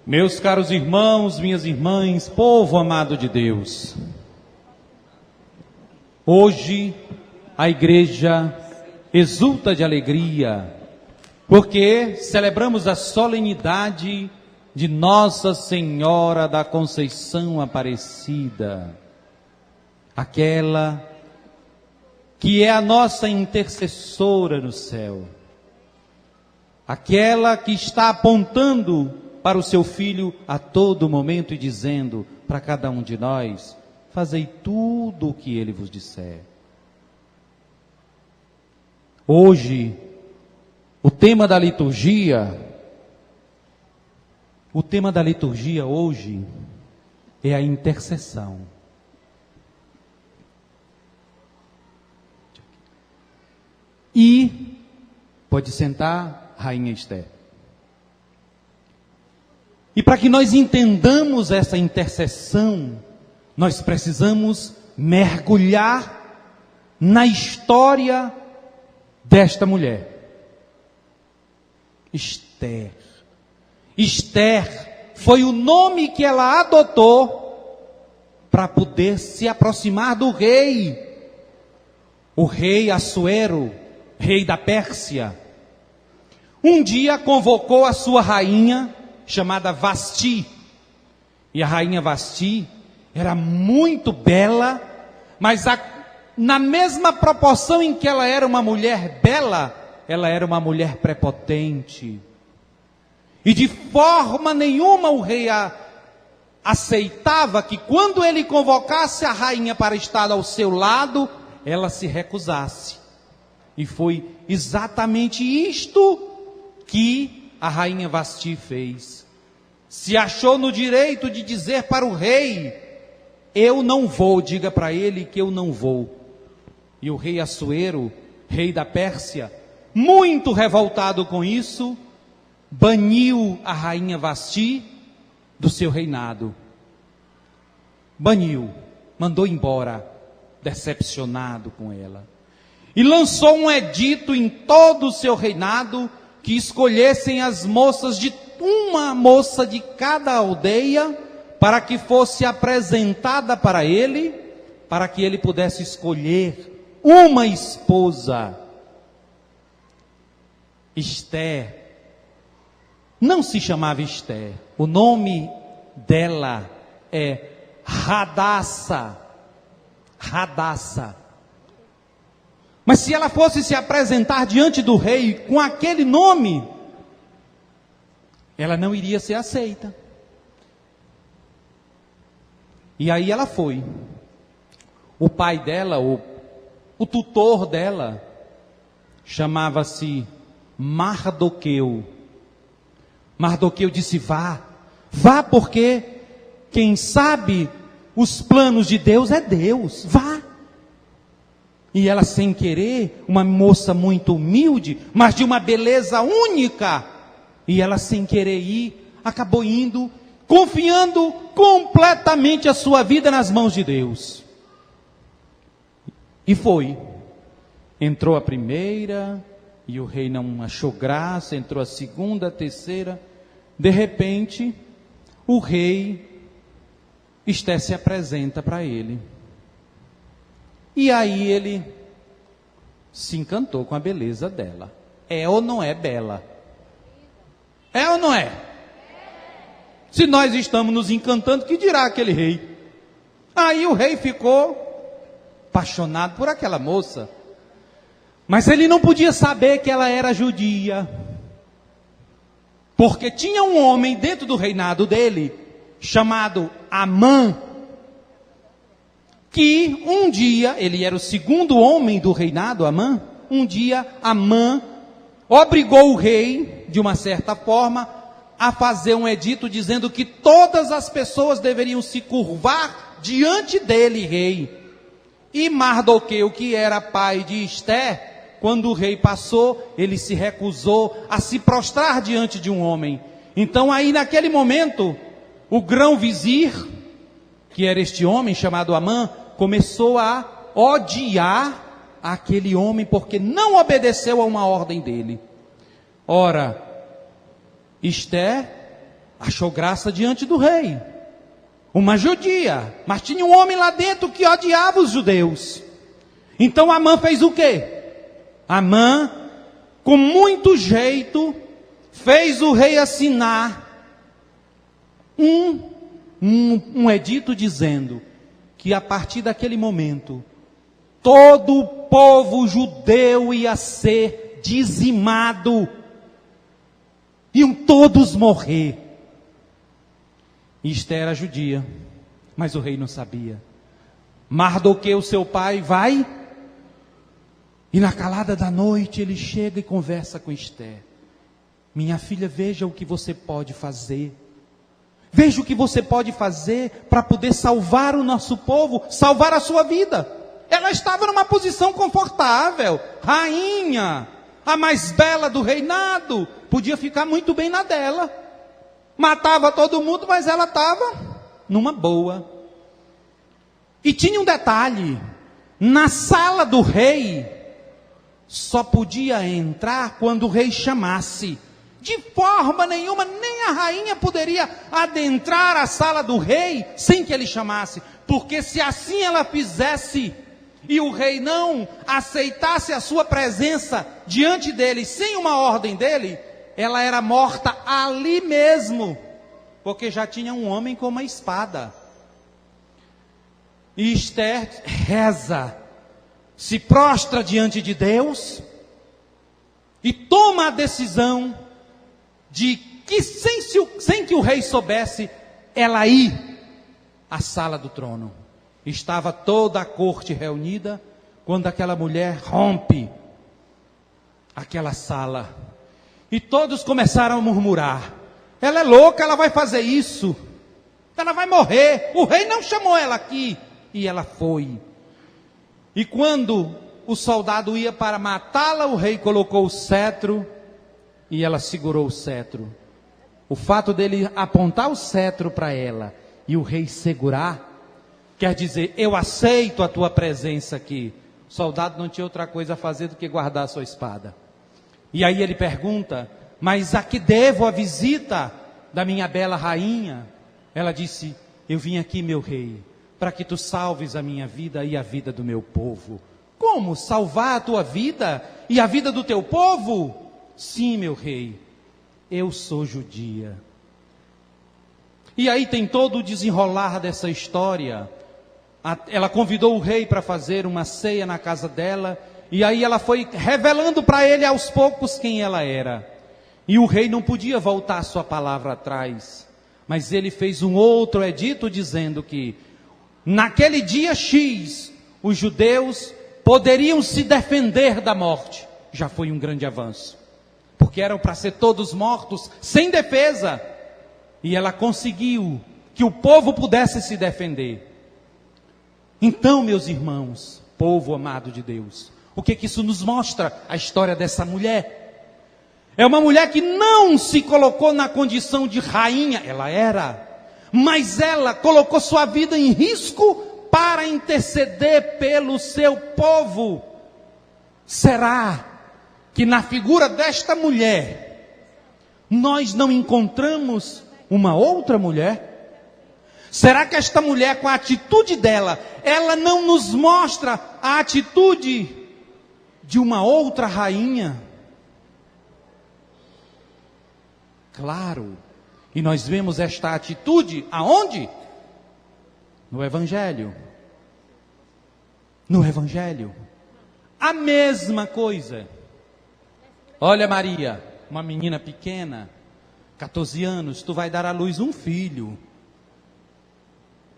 Meus caros irmãos, minhas irmãs, povo amado de Deus, hoje a igreja exulta de alegria, porque celebramos a solenidade de Nossa Senhora da Conceição Aparecida, aquela que é a nossa intercessora no céu, aquela que está apontando para o seu Filho a todo momento e dizendo para cada um de nós: fazei tudo o que Ele vos disser. Hoje, o tema da liturgia hoje é a intercessão. E, pode sentar, Rainha Esther. E para que nós entendamos essa intercessão, nós precisamos mergulhar na história desta mulher. Esther. Esther foi o nome que ela adotou para poder se aproximar do rei. O rei Assuero, rei da Pérsia, um dia convocou a sua rainha, chamada Vasti, e a rainha Vasti era muito bela, mas na mesma proporção em que ela era uma mulher bela, ela era uma mulher prepotente, e de forma nenhuma o rei aceitava que quando ele convocasse a rainha para estar ao seu lado, ela se recusasse, e foi exatamente isto que a rainha Vasti fez. Se achou no direito de dizer para o rei: eu não vou, diga para ele que eu não vou. E o rei Assuero, rei da Pérsia, muito revoltado com isso, baniu a rainha Vasti do seu reinado. Baniu, mandou embora, decepcionado com ela. E lançou um edito em todo o seu reinado, que escolhessem as moças uma moça de cada aldeia, para que fosse apresentada para ele, para que ele pudesse escolher uma esposa. Esther não se chamava Esther, o nome dela é Radassa. Mas se ela fosse se apresentar diante do rei com aquele nome, ela não iria ser aceita. E aí ela foi. O pai dela, o tutor dela, chamava-se Mardoqueu. Mardoqueu disse: vá porque quem sabe os planos de Deus é Deus, vá. E ela, sem querer, uma moça muito humilde, mas de uma beleza única, e ela, sem querer ir, acabou indo, confiando completamente a sua vida nas mãos de Deus. E foi. Entrou a primeira, e o rei não achou graça, entrou a segunda, a terceira. De repente, o rei, Esther se apresenta para ele. E aí ele se encantou com a beleza dela. É ou não é bela? É ou não é? Se nós estamos nos encantando, que dirá aquele rei? Aí o rei ficou apaixonado por aquela moça. Mas ele não podia saber que ela era judia. Porque tinha um homem dentro do reinado dele, chamado Amã, que um dia, ele era o segundo homem do reinado, Amã. Um dia Amã obrigou o rei, de uma certa forma, a fazer um edito dizendo que todas as pessoas deveriam se curvar diante dele, rei. E Mardoqueu, que era pai de Esther, quando o rei passou, ele se recusou a se prostrar diante de um homem. Então aí naquele momento, o grão-vizir, que era este homem chamado Amã, começou a odiar aquele homem, porque não obedeceu a uma ordem dele. Ora, Esther achou graça diante do rei. Uma judia, mas tinha um homem lá dentro que odiava os judeus. Então Amã fez o quê? Amã, com muito jeito, fez o rei assinar um edito dizendo que a partir daquele momento, todo o povo judeu ia ser dizimado. Iam todos morrer. Esther era judia, mas o rei não sabia. Mardoqueu, seu pai, vai, e na calada da noite ele chega e conversa com Esther. Minha filha, veja o que você pode fazer. Veja o que você pode fazer para poder salvar o nosso povo, salvar a sua vida. Ela estava numa posição confortável, rainha, a mais bela do reinado, podia ficar muito bem na dela. Matava todo mundo, mas ela estava numa boa. E tinha um detalhe: na sala do rei, só podia entrar quando o rei chamasse. De forma nenhuma, nem a rainha poderia adentrar a sala do rei sem que ele chamasse. Porque se assim ela fizesse, e o rei não aceitasse a sua presença diante dele, sem uma ordem dele, ela era morta ali mesmo, porque já tinha um homem com uma espada. E Esther reza, se prostra diante de Deus, e toma a decisão de que sem que o rei soubesse, ela ir à sala do trono. Estava toda a corte reunida, quando aquela mulher rompe aquela sala. E todos começaram a murmurar: ela é louca, ela vai fazer isso, ela vai morrer, o rei não chamou ela aqui. E ela foi. E quando o soldado ia para matá-la, o rei colocou o cetro, e ela segurou o cetro. O fato dele apontar o cetro para ela, e o rei segurar, quer dizer, eu aceito a tua presença aqui. O soldado não tinha outra coisa a fazer do que guardar a sua espada. E aí ele pergunta: mas a que devo a visita da minha bela rainha? Ela disse: eu vim aqui, meu rei, para que tu salves a minha vida e a vida do meu povo. Como? Salvar a tua vida e a vida do teu povo? Sim, meu rei, eu sou judia. E aí tem todo o desenrolar dessa história. Ela convidou o rei para fazer uma ceia na casa dela, e aí ela foi revelando para ele aos poucos quem ela era. E o rei não podia voltar sua palavra atrás, mas ele fez um outro edito dizendo que naquele dia X, os judeus poderiam se defender da morte. Já foi um grande avanço, porque eram para ser todos mortos, sem defesa. E ela conseguiu que o povo pudesse se defender. Então, meus irmãos, povo amado de Deus, o que isso nos mostra? A história dessa mulher. É uma mulher que não se colocou na condição de rainha, ela era, mas ela colocou sua vida em risco para interceder pelo seu povo. Será que na figura desta mulher, nós não encontramos uma outra mulher? Será que esta mulher, com a atitude dela, ela não nos mostra a atitude de uma outra rainha? Claro, e nós vemos esta atitude aonde? No Evangelho. No Evangelho. A mesma coisa. Olha Maria, uma menina pequena, 14 anos, tu vai dar à luz um filho.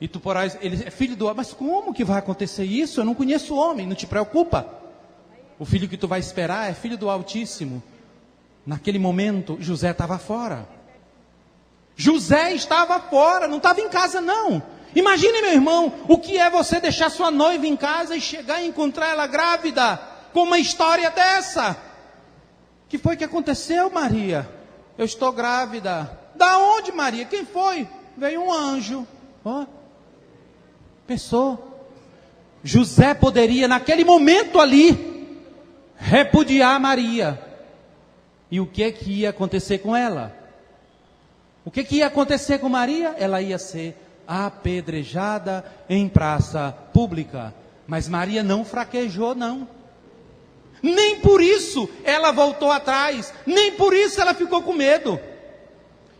E tu porás, ele é filho do homem. Mas como que vai acontecer isso? Eu não conheço o homem, não te preocupa. O filho que tu vai esperar é filho do Altíssimo. Naquele momento, José estava fora. José estava fora, não estava em casa não. Imagine, meu irmão, o que é você deixar sua noiva em casa e chegar e encontrar ela grávida, com uma história dessa. O que foi que aconteceu, Maria? Eu estou grávida. Da onde, Maria? Quem foi? Veio um anjo. Ó. Pensou? José poderia, naquele momento ali, repudiar Maria. E o que é que ia acontecer com ela? O que ia acontecer com Maria? Ela ia ser apedrejada em praça pública. Mas Maria não fraquejou, não. Nem por isso ela voltou atrás, nem por isso ela ficou com medo.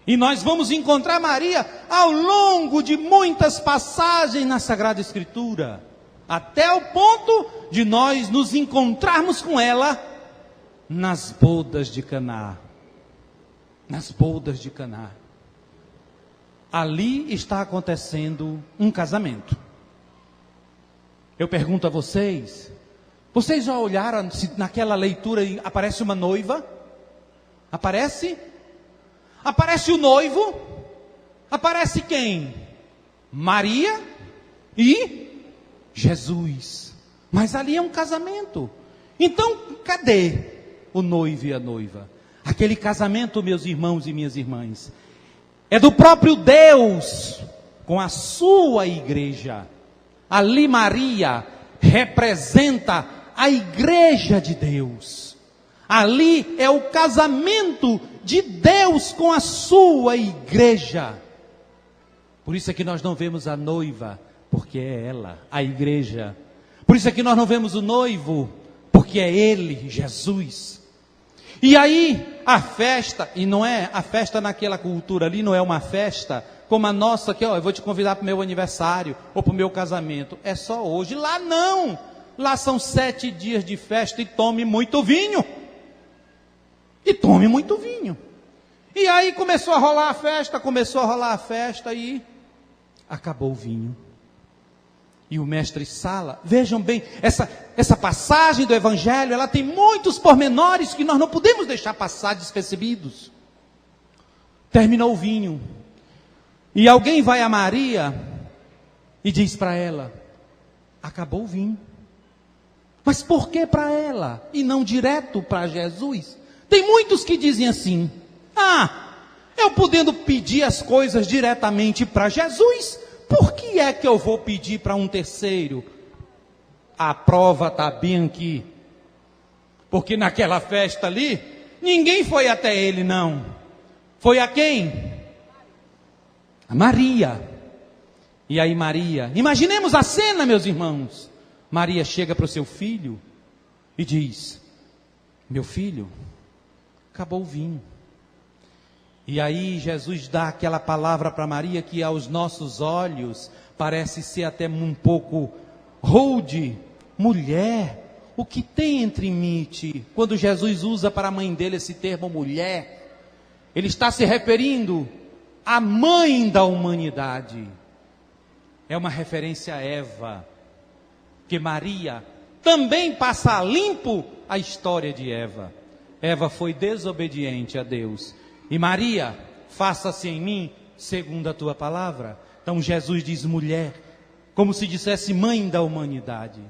E nós vamos encontrar Maria ao longo de muitas passagens na Sagrada Escritura, até o ponto de nós nos encontrarmos com ela nas bodas de Caná. Nas bodas de Caná. Ali está acontecendo um casamento. Eu pergunto a vocês, vocês já olharam se naquela leitura aparece uma noiva? Aparece? Aparece o noivo? Aparece quem? Maria e Jesus. Mas ali é um casamento. Então, cadê o noivo e a noiva? Aquele casamento, meus irmãos e minhas irmãs, é do próprio Deus com a sua igreja. Ali Maria representa a igreja de Deus. Ali é o casamento de Deus com a sua igreja. Por isso é que nós não vemos a noiva, porque é ela, a igreja. Por isso é que nós não vemos o noivo, porque é ele, Jesus. E aí, a festa, e não é a festa naquela cultura ali, não é uma festa como a nossa, que eu vou te convidar para o meu aniversário, ou para o meu casamento, é só hoje. Lá não, lá são 7 dias de festa, e tome muito vinho. E tome muito vinho. E aí começou a rolar a festa, e acabou o vinho. E o mestre Sala, vejam bem, essa passagem do Evangelho, ela tem muitos pormenores que nós não podemos deixar passar despercebidos. Terminou o vinho, e alguém vai a Maria e diz para ela, acabou o vinho. Mas por que para ela e não direto para Jesus? Tem muitos que dizem assim, eu podendo pedir as coisas diretamente para Jesus, por que é que eu vou pedir para um terceiro? A prova está bem aqui. Porque naquela festa ali, ninguém foi até ele, não. Foi a quem? A Maria. E aí Maria, imaginemos a cena, meus irmãos. Maria chega para o seu filho e diz, meu filho, acabou o vinho. E aí Jesus dá aquela palavra para Maria que aos nossos olhos parece ser até um pouco rude. Mulher, o que tem entre mim e ti? Quando Jesus usa para a mãe dele esse termo mulher, ele está se referindo à mãe da humanidade. É uma referência a Eva, que Maria também passa a limpo a história de Eva. Eva foi desobediente a Deus. E Maria, faça-se em mim segundo a tua palavra. Então Jesus diz mulher, como se dissesse mãe da humanidade.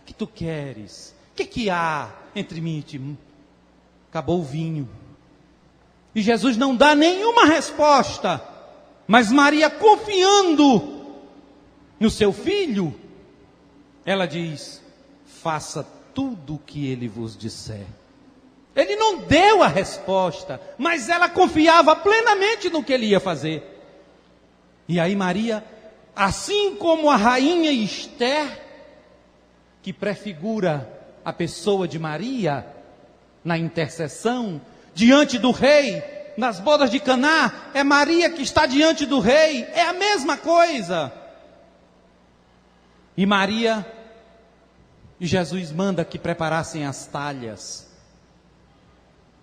O que tu queres? O que há entre mim e ti? Acabou o vinho. E Jesus não dá nenhuma resposta. Mas Maria, confiando no seu filho, ela diz, faça tudo o que ele vos disser. Ele não deu a resposta, mas ela confiava plenamente no que ele ia fazer. E aí Maria, assim como a rainha Esther, que prefigura a pessoa de Maria, na intercessão, diante do rei, nas bodas de Caná, é Maria que está diante do rei, é a mesma coisa. E Maria, e Jesus manda que preparassem as talhas.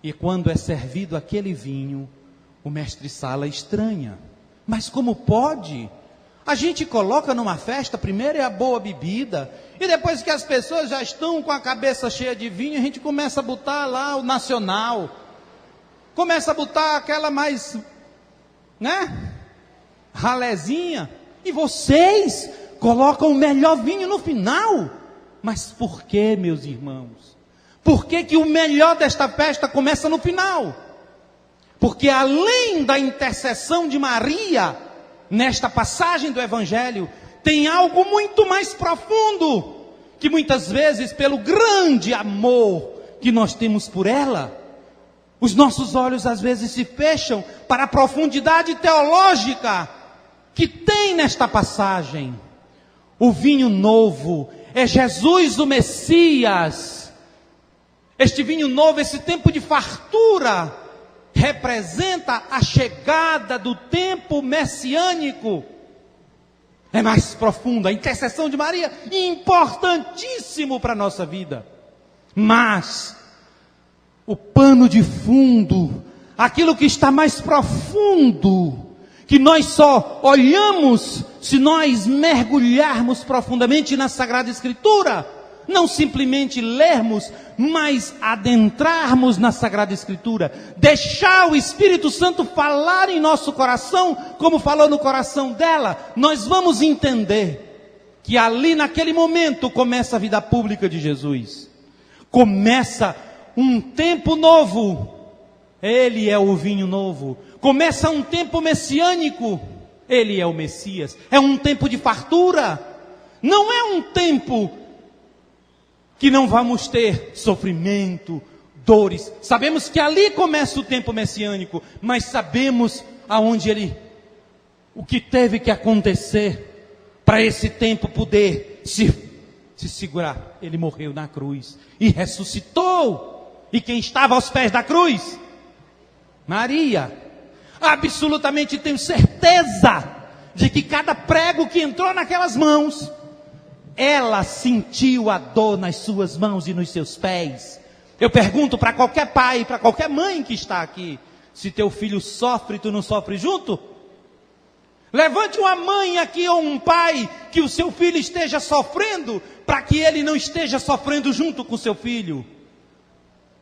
E quando é servido aquele vinho, o mestre Sala estranha. Mas como pode? A gente coloca numa festa, primeiro é a boa bebida, e depois que as pessoas já estão com a cabeça cheia de vinho, a gente começa a botar lá o nacional. Começa a botar aquela mais, ralézinha. E vocês colocam o melhor vinho no final. Mas por que, meus irmãos? Por que o melhor desta festa começa no final? Porque além da intercessão de Maria, nesta passagem do Evangelho, tem algo muito mais profundo, que muitas vezes, pelo grande amor que nós temos por ela, Os nossos olhos às vezes se fecham para a profundidade teológica que tem nesta passagem. O vinho novo é Jesus o Messias. Este vinho novo, esse tempo de fartura, representa a chegada do tempo messiânico. É mais profundo, a intercessão de Maria, importantíssimo para a nossa vida. Mas o pano de fundo, aquilo que está mais profundo, que nós só olhamos se nós mergulharmos profundamente na Sagrada Escritura, não simplesmente lermos, mas adentrarmos na Sagrada Escritura, deixar o Espírito Santo falar em nosso coração, como falou no coração dela, nós vamos entender que ali naquele momento começa a vida pública de Jesus, começa um tempo novo, Ele é o vinho novo, começa um tempo messiânico, Ele é o Messias, é um tempo de fartura, não é um tempo que não vamos ter sofrimento, dores. Sabemos que ali começa o tempo messiânico, mas sabemos o que teve que acontecer para esse tempo poder se segurar. Ele morreu na cruz e ressuscitou. E quem estava aos pés da cruz? Maria. Absolutamente tenho certeza de que cada prego que entrou naquelas mãos, ela sentiu a dor nas suas mãos e nos seus pés. Eu pergunto para qualquer pai, para qualquer mãe que está aqui, se teu filho sofre, tu não sofre junto? Levante uma mãe aqui ou um pai que o seu filho esteja sofrendo, para que ele não esteja sofrendo junto com seu filho.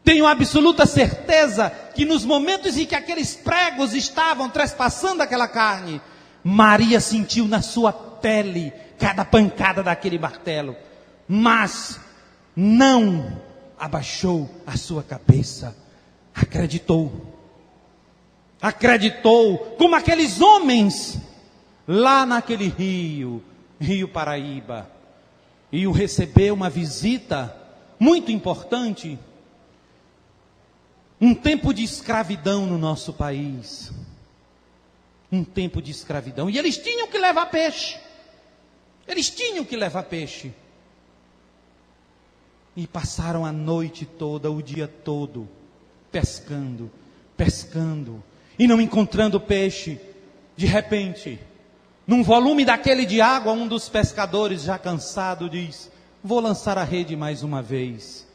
Tenho absoluta certeza que nos momentos em que aqueles pregos estavam trespassando aquela carne, Maria sentiu na sua pele cada pancada daquele martelo, mas não abaixou a sua cabeça, acreditou, como aqueles homens lá naquele Rio Paraíba, e o recebeu uma visita muito importante, um tempo de escravidão no nosso país, um tempo de escravidão, e eles tinham que levar peixe, e passaram a noite toda, o dia todo, pescando, e não encontrando peixe. De repente, num volume daquele de água, um dos pescadores, já cansado, diz: vou lançar a rede mais uma vez.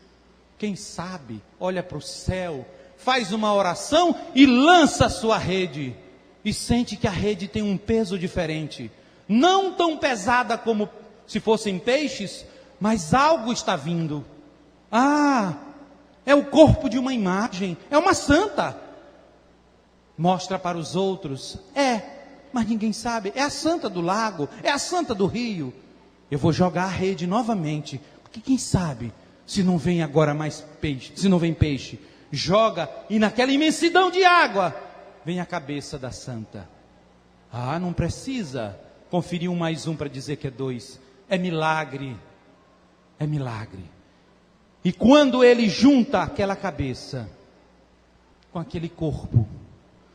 Quem sabe, olha para o céu, faz uma oração e lança a sua rede, e sente que a rede tem um peso diferente, não tão pesada como se fossem peixes, mas algo está vindo. É o corpo de uma imagem, é uma santa. Mostra para os outros, mas ninguém sabe, é a santa do lago, é a santa do rio. Eu vou jogar a rede novamente, porque quem sabe se não vem agora mais peixe, se não vem peixe. Joga, e naquela imensidão de água vem a cabeça da santa. Não precisa conferir 1 mais 1 para dizer que é 2. É milagre. E quando ele junta aquela cabeça com aquele corpo,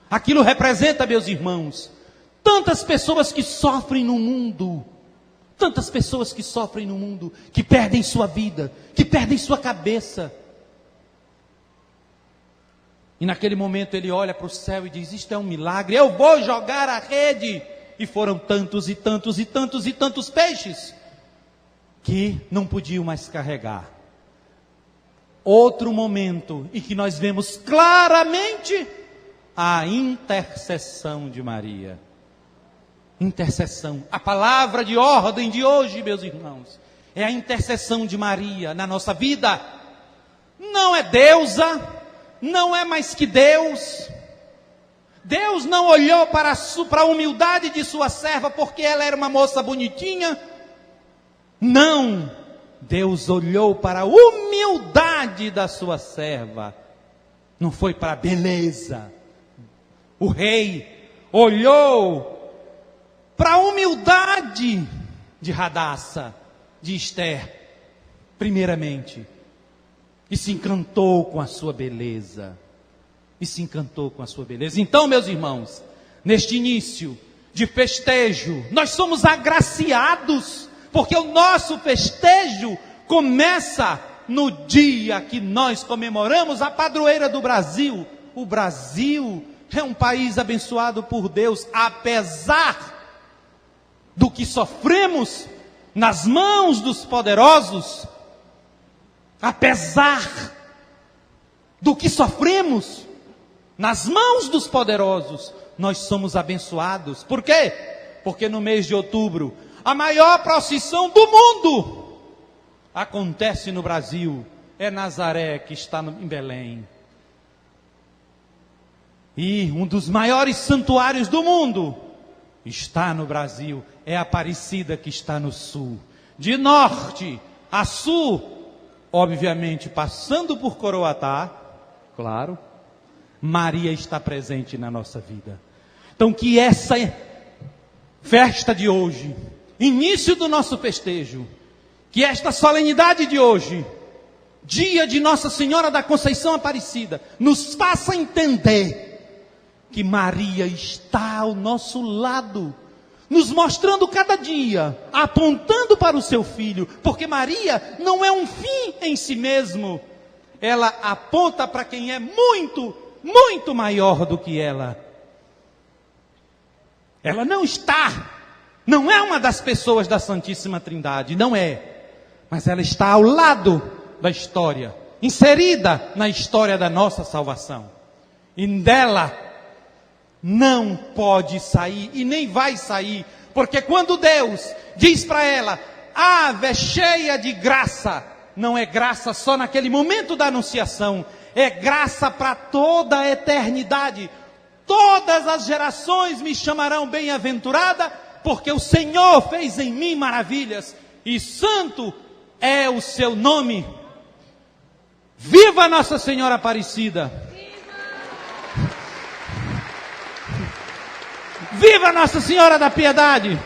aquilo representa, meus irmãos, tantas pessoas que sofrem no mundo, que perdem sua vida, que perdem sua cabeça. E naquele momento ele olha para o céu e diz: isto é um milagre, eu vou jogar a rede. E foram tantos peixes, que não podiam mais carregar. Outro momento em que nós vemos claramente a intercessão de Maria. Intercessão, a palavra de ordem de hoje, meus irmãos, é a intercessão de Maria na nossa vida. Não é deusa, não é mais que Deus. Deus não olhou para a humildade de sua serva porque ela era uma moça bonitinha. Não, Deus olhou para a humildade da sua serva, não foi para a beleza. O rei olhou para a humildade de Radassa, de Esther, primeiramente, e se encantou com a sua beleza. e se encantou com a sua beleza. Então, meus irmãos, neste início de festejo, nós somos agraciados, porque o nosso festejo começa no dia que nós comemoramos a padroeira do Brasil. O Brasil é um país abençoado por Deus, apesar do que sofremos nas mãos dos poderosos, apesar do que sofremos nas mãos dos poderosos, nós somos abençoados. Por quê? Porque no mês de outubro, a maior procissão do mundo acontece no Brasil. É Nazaré que está em Belém. E um dos maiores santuários do mundo está no Brasil. É Aparecida que está no sul. De norte a sul, obviamente passando por Coroatá, claro, Maria está presente na nossa vida. Então que essa festa de hoje, início do nosso festejo, que esta solenidade de hoje, dia de Nossa Senhora da Conceição Aparecida, nos faça entender que Maria está ao nosso lado, nos mostrando cada dia, apontando para o seu Filho, porque Maria não é um fim em si mesmo, ela aponta para quem é muito, muito maior do que ela. Ela não é uma das pessoas da Santíssima Trindade, não é, mas ela está ao lado da história, inserida na história da nossa salvação, e dela não pode sair e nem vai sair, porque quando Deus diz para ela, ave cheia de graça, não é graça só naquele momento da anunciação, é graça para toda a eternidade. Todas as gerações me chamarão bem-aventurada, porque o Senhor fez em mim maravilhas, e santo é o seu nome. Viva Nossa Senhora Aparecida! Viva Nossa Senhora da Piedade!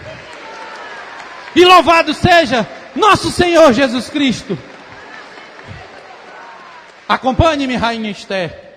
E louvado seja nosso Senhor Jesus Cristo! Acompanhe-me, Rainha Esther.